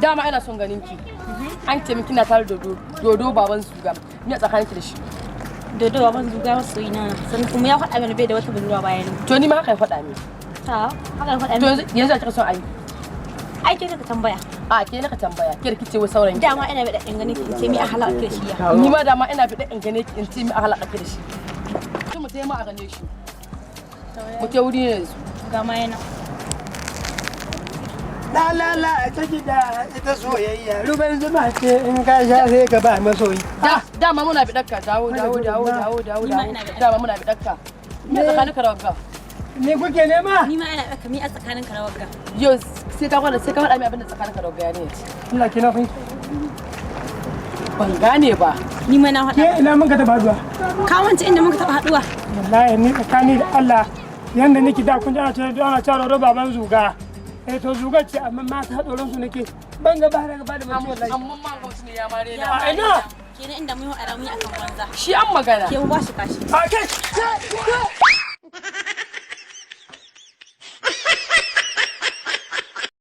dama ina son ganin ki. An ce miki na tare da dodo baban zuga. Ni a tsakaninki da shi. Dodo baban zuga masoyi na. Sannan kuma ya faɗa mini bai da wata budurwa bayan. To ni ma haka ya faɗa mini. Ta, haka ya faɗa To mini. yanzu a kika son ayi. Ai ke ka tambaya. A ke naka tambaya. Ke da kice wai sauran. Dama ina da in gani ki ce mi a halaka da shi ya. Ni ma dama ina bi in gane ki in ce mi a halaka da shi. Mu tayi ma a gane shi. Mu ke wuri ne yanzu. Ga ma yana. La ta gida ita soyayya ruban zuma ce in ka sha sai ka ba masoyi. Dama muna bi dakka dawo. Dama muna bi dakka. Me tsakanin ka da wagga? Me kuke nema? Ni ma ina ɗaka mi a tsakanin ka da wagga. Yo sai ka faɗa min abin da tsakanin ka da wagga ne. Allah kina fin. Ban gane ba. Ni ma na faɗa. Ke ina mun ka taba zuwa? Ka wance inda muka taɓa haɗuwa. Wallahi ni tsakani da Allah yanda nake da kun ji ana cewa baban zuga. To zuga ce amma mata tsoron su nake ban gaba da mutum wallahi. Amma man hausa ne ya mare na. A ina? Kenan inda mun yi haɗa mun yi akan banza. Shi an magana. Ke mu ba shi kashi. A kai.